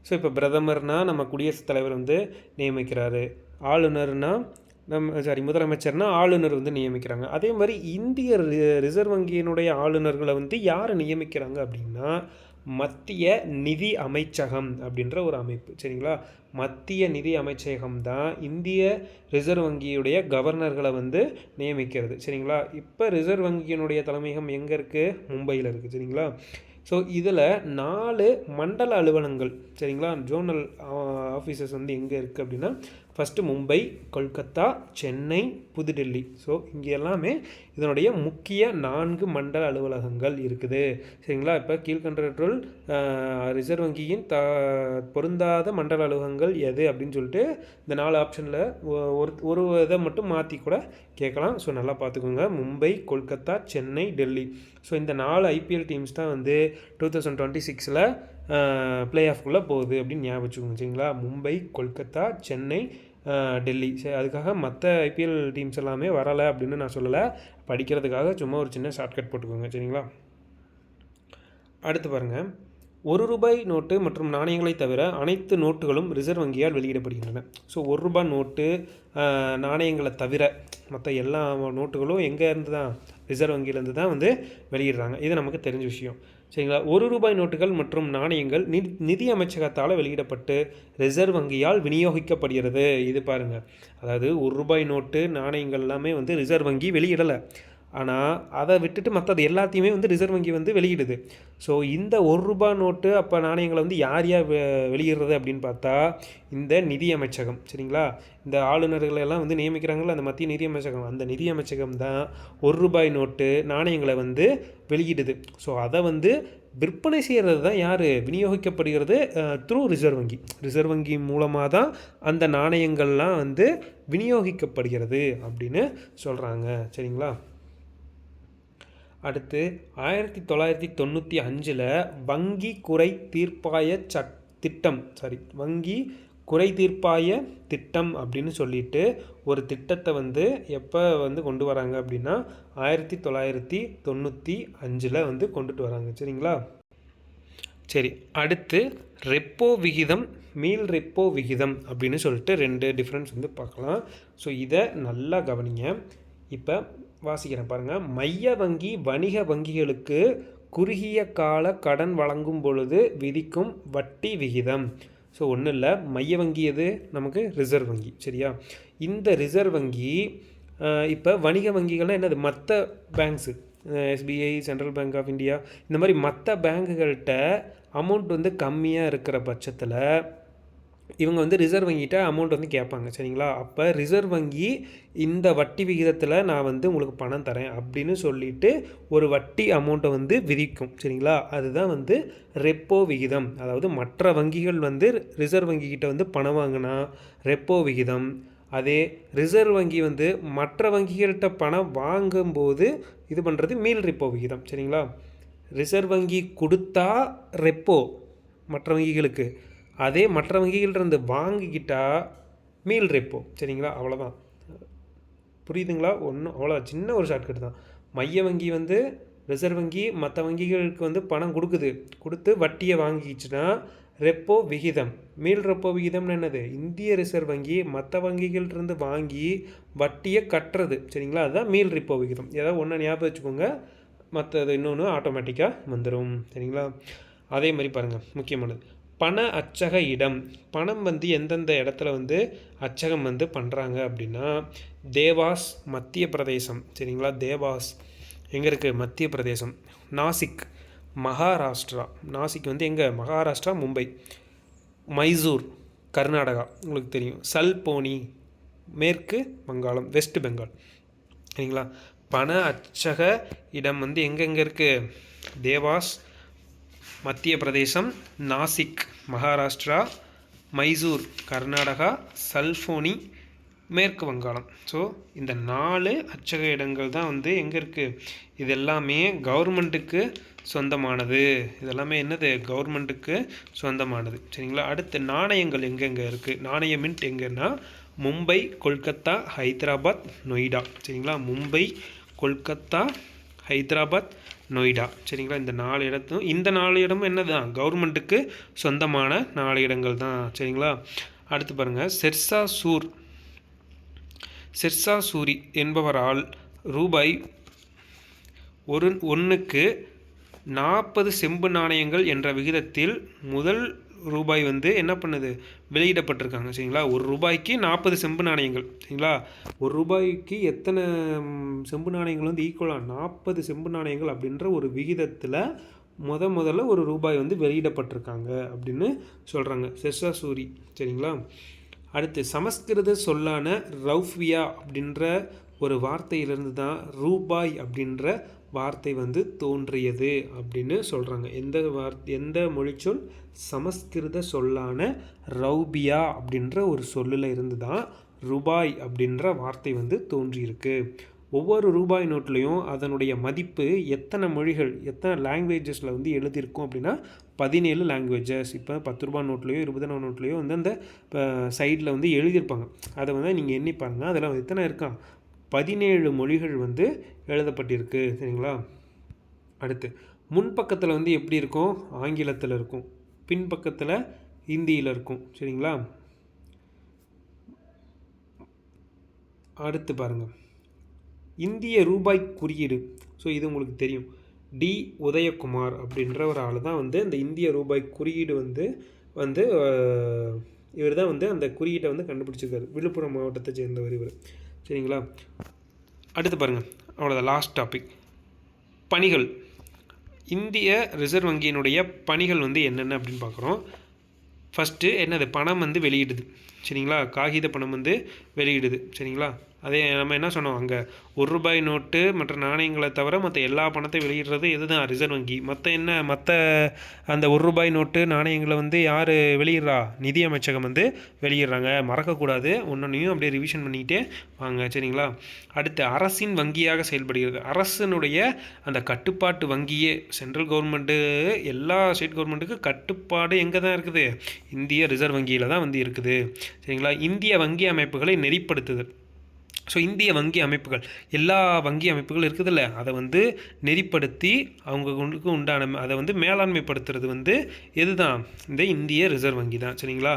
ஸோ இப்போ பிரதமர்னால் நம்ம குடியரசுத் தலைவர் வந்து நியமிக்கிறாரு, ஆளுநர்னால் முதலமைச்சர்னா ஆளுநர் வந்து நியமிக்கிறாங்க. அதே மாதிரி இந்திய ரிசர்வ் வங்கியினுடைய ஆளுநர்களை வந்து யார் நியமிக்கிறாங்க அப்படின்னா மத்திய நிதி அமைச்சகம் அப்படின்ற ஒரு அமைப்பு. சரிங்களா? மத்திய நிதி அமைச்சகம் தான் இந்திய ரிசர்வ் வங்கியுடைய கவர்னர்களை வந்து நியமிக்கிறது. சரிங்களா? இப்போ ரிசர்வ் வங்கியினுடைய தலைமையகம் எங்கே இருக்குது? மும்பையில் இருக்குது. சரிங்களா? ஸோ இதில் 4 மண்டல அலுவலகங்கள், சரிங்களா, ஜோனல் ஆஃபீஸஸ் வந்து எங்கே இருக்குது அப்படின்னா ஃபஸ்ட்டு மும்பை, கொல்கத்தா, சென்னை, புதுடெல்லி. ஸோ இங்கே எல்லாமே இதனுடைய முக்கிய 4 மண்டல அலுவலகங்கள் இருக்குது. சரிங்களா? இப்போ கீழ்கண்டவற்றுள் ரிசர்வ் வங்கியின் பொருந்தாத மண்டல அலுவலகங்கள் எது அப்படின்னு சொல்லிட்டு இந்த 4 ஆப்ஷனில் ஒரு இதை மட்டும் மாற்றி கூட கேட்கலாம். ஸோ நல்லா பார்த்துக்கோங்க. மும்பை, கொல்கத்தா, சென்னை, டெல்லி. ஸோ இந்த 4 ஐபிஎல் டீம்ஸ் தான் வந்து 2026 பிளே ஆஃப்குள்ளே போகுது அப்படின்னு ஞாபகம் வச்சுக்கோங்க. சரிங்களா? மும்பை, கொல்கத்தா, சென்னை, டெல்லி. சரி, அதுக்காக மற்ற ஐபிஎல் டீம்ஸ் எல்லாமே வரலை அப்படின்னு நான் சொல்லலை, படிக்கிறதுக்காக சும்மா ஒரு சின்ன ஷார்ட்கட் போட்டுக்கோங்க. சரிங்களா? அடுத்து பாருங்கள், ₹1 நோட்டு மற்றும் நாணயங்களை தவிர அனைத்து நோட்டுகளும் ரிசர்வ் வங்கியால் வெளியிடப்படுகின்றன. ஸோ ₹1 நோட்டு நாணயங்களை தவிர மற்ற எல்லா நோட்டுகளும் எங்கே இருந்து தான்? ரிசர்வ் வங்கியிலேருந்து தான் வந்து வெளியிடுறாங்க. இது நமக்கு தெரிஞ்ச விஷயம். சரிங்களா. ரூபாய் நோட்டுகள் மற்றும் நாணயங்கள் நிதி அமைச்சகத்தால் வெளியிடப்பட்டு ரிசர்வ் வங்கியால் விநியோகிக்கப்படுகிறது. இது பாருங்கள், அதாவது ரூபாய் நோட்டு நாணயங்கள் எல்லாமே வந்து ரிசர்வ் வங்கி வெளியிடலை. ஆனால் அதை விட்டுட்டு மற்றது எல்லாத்தையுமே வந்து ரிசர்வ் வங்கி வந்து வெளியிடுது. ஸோ இந்த ரூபாய் நோட்டு அப்போ நாணயங்களை வந்து யார் வெளியிடுறது அப்படின்னு பார்த்தா இந்த நிதி அமைச்சகம். சரிங்களா. இந்த ஆளுநர்களை எல்லாம் வந்து நியமிக்கிறாங்களா அந்த மத்திய நிதி அமைச்சகம், அந்த நிதி அமைச்சகம் தான் ரூபாய் நோட்டு நாணயங்களை வந்து வெளியிடுது. ஸோ அதை வந்து விற்பனை செய்கிறது தான் யார் விநியோகிக்கப்படுகிறது? த்ரூ ரிசர்வ் வங்கி. ரிசர்வ் வங்கி மூலமாக தான் அந்த நாணயங்கள்லாம் வந்து விநியோகிக்கப்படுகிறது அப்படின்னு சொல்கிறாங்க. சரிங்களா. அடுத்து 1995 வங்கி குறை தீர்ப்பாய வங்கி குறை தீர்ப்பாய திட்டம் அப்படின்னு சொல்லிட்டு ஒரு திட்டத்தை வந்து எப்போ வந்து கொண்டு வராங்க அப்படின்னா 1995 வந்து கொண்டுட்டு வராங்க. சரிங்களா. சரி, அடுத்து ரெப்போ விகிதம் மீள் ரெப்போ விகிதம் அப்படின்னு சொல்லிட்டு 2 டிஃப்ரென்ஸ் வந்து பார்க்கலாம். ஸோ இதை நல்லா கவனிங்க. இப்போ வாசிக்கிறேன் பாருங்கள். மைய வங்கி வணிக வங்கிகளுக்கு குறுகிய கால கடன் வழங்கும் பொழுது விதிக்கும் வட்டி விகிதம். ஸோ ஒன்றும் இல்லை, மைய வங்கி எது நமக்கு? ரிசர்வ் வங்கி. சரியா. இந்த ரிசர்வ் வங்கி இப்போ வணிக வங்கிகள்னால் என்னது? மற்ற banks, SBI, central bank of India, இந்த மாதிரி மற்ற பேங்குகள்கிட்ட அமௌண்ட் வந்து கம்மியாக இருக்கிற பட்சத்தில் இவங்க வந்து ரிசர்வ் வங்கிட்ட அமௌண்ட் வந்து கேட்பாங்க. சரிங்களா. அப்போ ரிசர்வ் வங்கி இந்த வட்டி விகிதத்தில் நான் வந்து உங்களுக்கு பணம் தரேன் அப்படின்னு சொல்லிட்டு ஒரு வட்டி அமௌண்ட்டை வந்து விதிக்கும். சரிங்களா. அதுதான் வந்து ரெப்போ விகிதம். அதாவது மற்ற வங்கிகள் வந்து ரிசர்வ் வங்கிக்கிட்ட வந்து பணம் வாங்கினா ரெப்போ விகிதம், அதே ரிசர்வ் வங்கி வந்து மற்ற வங்கிகள்கிட்ட பணம் வாங்கும்போது இது பண்ணுறது மீள் ரெப்போ விகிதம். சரிங்களா. ரிசர்வ் வங்கி கொடுத்தா ரெப்போ மற்ற வங்கிகளுக்கு, அதே மற்ற வங்கிகள்கிட்ட வாங்கிக்கிட்டால் மீள் ரெப்போ. சரிங்களா. அவ்வளோதான். புரியுதுங்களா? ஒன்றும் அவ்வளோ சின்ன ஒரு ஷார்ட்கட் தான். மைய வங்கி வந்து ரிசர்வ் வங்கி மற்ற வங்கிகளுக்கு வந்து பணம் கொடுத்து வட்டியை வாங்கிச்சுன்னா ரெப்போ விகிதம். மீள் ரெப்போ விகிதம்னு என்னது? இந்திய ரிசர்வ் வங்கி மற்ற வங்கிகள்கிட்ட வாங்கி வட்டியை கட்டுறது. சரிங்களா. அதுதான் மீள் ரெப்போ விகிதம். ஏதாவது ஒன்று ஞாபகம் வச்சுக்கோங்க, மற்றது இன்னொன்று ஆட்டோமேட்டிக்காக வந்துடும். சரிங்களா. அதே மாதிரி பாருங்கள், முக்கியமானது பண அச்சக இடம். பணம் வந்து எந்தெந்த இடத்துல வந்து அச்சகம் வந்து பண்ணுறாங்க அப்படின்னா தேவாஸ், மத்திய பிரதேசம். சரிங்களா. தேவாஸ் எங்கே இருக்குது? மத்திய பிரதேசம். நாசிக், மகாராஷ்டிரா. நாசிக் வந்து எங்கே? மகாராஷ்டிரா, மும்பை. மைசூர், கர்நாடகா, உங்களுக்கு தெரியும். சல்போனி, மேற்கு வங்காளம், வெஸ்ட் பெங்கால். சரிங்களா. பண அச்சக இடம் வந்து எங்கெங்கே இருக்குது? தேவாஸ், மத்திய பிரதேசம், நாசிக், மகாராஷ்டிரா, மைசூர், கர்நாடகா, சல்போனி, மேற்கு வங்காளம். ஸோ இந்த 4 அச்சக இடங்கள் தான் வந்து எங்கே இருக்குது? இது எல்லாமே கவர்மெண்ட்டுக்கு சொந்தமானது. இதெல்லாமே என்னது? கவர்மெண்ட்டுக்கு சொந்தமானது. சரிங்களா. அடுத்து நாணயங்கள் எங்கெங்கே இருக்குது? நாணய மின்ட் எங்கன்னா மும்பை, கொல்கத்தா, ஹைதராபாத், நொய்டா. சரிங்களா. மும்பை, கொல்கத்தா, ஹைதராபாத், நொய்டா. சரிங்களா. இந்த 4 இடத்தும், இந்த 4 இடமும் என்ன தான்? கவர்மெண்ட்டுக்கு சொந்தமான 4 இடங்கள் தான். சரிங்களா. அடுத்து பாருங்கள், ஷெர்ஷா சூரி என்பவரால் ரூபாய் 1க்கு 40 செம்பு நாணயங்கள் என்ற விகிதத்தில் முதல் ரூபாய் வந்து என்ன பண்ணுது? வெளியிடப்பட்டிருக்காங்க. சரிங்களா. ரூபாய்க்கு 40 செம்பு நாணயங்கள். சரிங்களா. ரூபாய்க்கு எத்தனை செம்பு நாணயங்கள் வந்து ஈக்குவலாக? 40 செம்பு நாணயங்கள் அப்படின்ற ஒரு விகிதத்தில் முதல்ல ரூபாய் வந்து வெளியிடப்பட்டிருக்காங்க அப்படின்னு சொல்கிறாங்க ஷெர்ஷா சூரி. சரிங்களா. அடுத்து சமஸ்கிருத சொல்லான ரௌஃபியா அப்படின்ற ஒரு வார்த்தையிலிருந்து தான் ரூபாய் அப்படின்ற வார்த்தை வந்து தோன்றியது அப்படின்னு சொல்கிறாங்க. எந்த மொழிச்சொல்? சமஸ்கிருத சொல்லான ரௌபியா அப்படின்ற ஒரு சொல்லில் இருந்து தான் ரூபாய் அப்படின்ற வார்த்தை வந்து தோன்றியிருக்கு. ஒவ்வொரு ரூபாய் நோட்லேயும் அதனுடைய மதிப்பு எத்தனை மொழிகள், எத்தனை லாங்குவேஜஸில் வந்து எழுதியிருக்கும் அப்படின்னா 17 லாங்குவேஜஸ். இப்போ 10 ரூபா நோட்லேயோ 20 ரூபா நோட்லேயோ வந்து அந்த சைடில் வந்து எழுதியிருப்பாங்க. அதை வந்து நீங்கள் எண்ணி பாருங்கள். அதில் எத்தனை இருக்கான்? 17 மொழிகள் வந்து எழுதப்பட்டிருக்கு. சரிங்களா. அடுத்து முன்பக்கத்தில் வந்து எப்படி இருக்கும்? ஆங்கிலத்தில் இருக்கும். பின்பக்கத்தில் ஹிந்தியில் இருக்கும். சரிங்களா. அடுத்து பாருங்கள், இந்திய ரூபாய் குறியீடு. ஸோ இது உங்களுக்கு தெரியும். டி உதயகுமார் அப்படின்ற ஒரு ஆள் தான் வந்து அந்த இந்திய ரூபாய் குறியீடு வந்து வந்து இவர் தான் வந்து அந்த குறியீட்டை வந்து கண்டுபிடிச்சிருக்காரு. விழுப்புரம் மாவட்டத்தை சேர்ந்தவர் இவர். சரிங்களா? அடுத்து பாருங்கள், அவ்வளோதான் லாஸ்ட் டாபிக். பணிகள். இந்திய ரிசர்வ் வங்கியினுடைய பணிகள் வந்து என்னென்ன அப்படின்னு பார்க்குறோம். ஃபஸ்ட்டு என்னது, பணம் வந்து வெளியிடுது. சரிங்களா? காகித பணம் வந்து வெளியிடுது. சரிங்களா? அதே நம்ம என்ன சொன்னோம், அங்கே ₹1 நோட்டு மற்ற நாணயங்களை தவிர மற்ற எல்லா பணத்தையும் வெளியிடுறது இதுதான் ரிசர்வ் வங்கி. மற்ற அந்த ₹1 நோட்டு நாணயங்களை வந்து யார் வெளியிடுறா? நிதி அமைச்சகம் வந்து வெளியிடுறாங்க. மறக்கக்கூடாது, ஒன்றொன்றையும் அப்படியே ரிவிஷன் பண்ணிக்கிட்டே வாங்க. சரிங்களா? அடுத்து அரசின் வங்கியாக செயல்படுகிறது. அரசனுடைய அந்த கட்டுப்பாட்டு வங்கியே சென்ட்ரல் கவர்மெண்ட்டு எல்லா ஸ்டேட் கவர்மெண்ட்டுக்கு கட்டுப்பாடு எங்கே தான் இருக்குது? இந்திய ரிசர்வ் வங்கியில் தான் வந்து இருக்குது. சரிங்களா? இந்திய வங்கி அமைப்புகளை நெறிப்படுத்துதல். ஸோ இந்திய வங்கி அமைப்புகள், எல்லா வங்கி அமைப்புகள் இருக்குதுல்ல, அதை வந்து நெறிப்படுத்தி அவங்களுக்கு உண்டான அதை வந்து மேலாண்மைப்படுத்துறது வந்து எது தான்? இந்த இந்திய ரிசர்வ் வங்கி தான். சரிங்களா?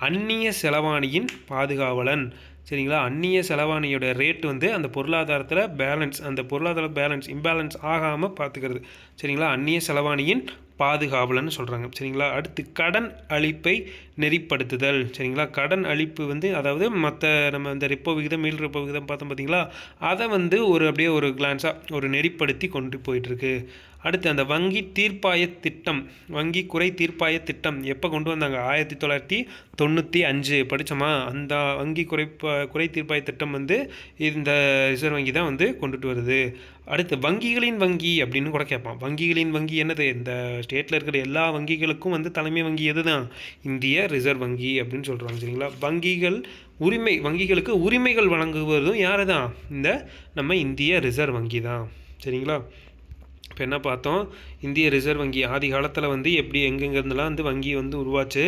அந்நிய செலவாணியின் பாதுகாவலன். சரிங்களா? அந்நிய செலவாணியோட ரேட் வந்து அந்த பொருளாதாரத்தில் பேலன்ஸ், அந்த பொருளாதார பேலன்ஸ் இம்பேலன்ஸ் ஆகாமல் பார்த்துக்கிறது. சரிங்களா? அந்நிய செலவாணியின் பாதுகாவலன்னு சொல்கிறாங்க. சரிங்களா? அடுத்து கடன் அளிப்பை நெறிப்படுத்துதல். சரிங்களா? கடன் அளிப்பு வந்து அதாவது மற்ற நம்ம இந்த ரெப்போ விகிதம் மீள் ரெப்போ விகிதம் பார்த்தோம் பார்த்தீங்களா, அதை வந்து அப்படியே ஒரு கிளான்ஸாக ஒரு நெறிப்படுத்தி கொண்டு போயிட்டுருக்கு. அடுத்து அந்த வங்கி தீர்ப்பாய திட்டம், வங்கி குறை தீர்ப்பாய திட்டம் எப்போ கொண்டு வந்தாங்க? 1995 படித்தோமா? அந்த வங்கி குறை தீர்ப்பாய திட்டம் வந்து இந்த ரிசர்வ் வங்கி தான் வந்து கொண்டுட்டு வருது. அடுத்து வங்கிகளின் வங்கி அப்படின்னு கூட கேட்பான். வங்கிகளின் வங்கி என்னது? இந்த ஸ்டேட்டில் இருக்கிற எல்லா வங்கிகளுக்கும் வந்து தலைமை வங்கி எது தான்? இந்திய ரிசர்வ் வங்கி அப்படின்னு சொல்கிறாங்க. சரிங்களா? வங்கிகளுக்கு உரிமைகள் வழங்குவதும் யார் தான்? இந்த நம்ம இந்திய ரிசர்வ் வங்கி தான். சரிங்களா? இப்போ என்ன பார்த்தோம், இந்திய ரிசர்வ் வங்கி ஆதி காலத்தில் வந்து எப்படி எங்கெங்கேருந்துலாம் வந்து வங்கி வந்து உருவாச்சு,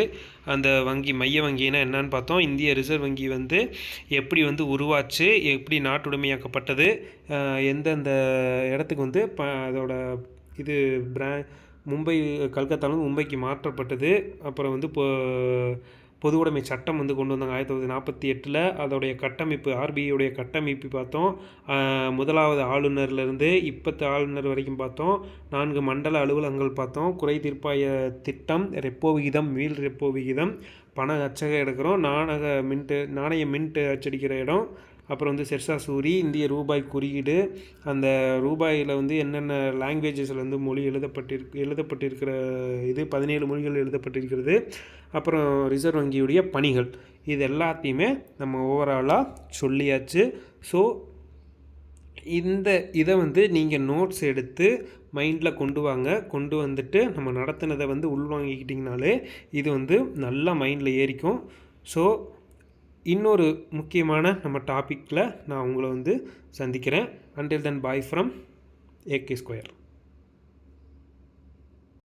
அந்த வங்கி மைய வங்கினா என்னன்னு பார்த்தோம். இந்திய ரிசர்வ் வங்கி வந்து எப்படி வந்து உருவாச்சு, எப்படி நாட்டுடைமையாக்கப்பட்டது, எந்தெந்த இடத்துக்கு வந்து அதோட இது மும்பை கல்கத்தாவில் மும்பைக்கு மாற்றப்பட்டது. அப்புறம் வந்து பொது உடைமை சட்டம் வந்து கொண்டு வந்தாங்க 1948. அதோடைய கட்டமைப்பு, ஆர்பிஐடைய கட்டமைப்பு பார்த்தோம். முதலாவது ஆளுநர்லேருந்து இப்போத்த ஆளுநர் வரைக்கும் பார்த்தோம். 4 மண்டல அலுவலகங்கள் பார்த்தோம். குறை தீர்ப்பாய திட்டம், ரெப்போ விகிதம், மீள் ரெப்போ விகிதம், பண அச்சகம் எடுக்கிறோம், நாணய மின்ட் அச்சடிக்கிற இடம், அப்புறம் வந்து செர்சா சூரி, இந்திய ரூபாய் குறியீடு, அந்த ரூபாயில் வந்து என்னென்ன லாங்குவேஜஸில் வந்து மொழி எழுதப்பட்டிருக்கிற இது 17 மொழிகள் எழுதப்பட்டிருக்கிறது. அப்புறம் ரிசர்வ் வங்கியுடைய பணிகள், இது எல்லாத்தையுமே நம்ம ஓவராலாக சொல்லியாச்சு. ஸோ இதை வந்து நீங்கள் நோட்ஸ் எடுத்து மைண்டில் கொண்டு வந்துட்டு நம்ம நடத்தினதை வந்து உள்வாங்கிக்கிட்டிங்கனாலே இது வந்து நல்லா மைண்டில் ஏறிக்கும். ஸோ இன்னொரு முக்கியமான நம்ம டாப்பிக்கில் நான் உங்களை வந்து சந்திக்கிறேன். Until then bye from AK Square.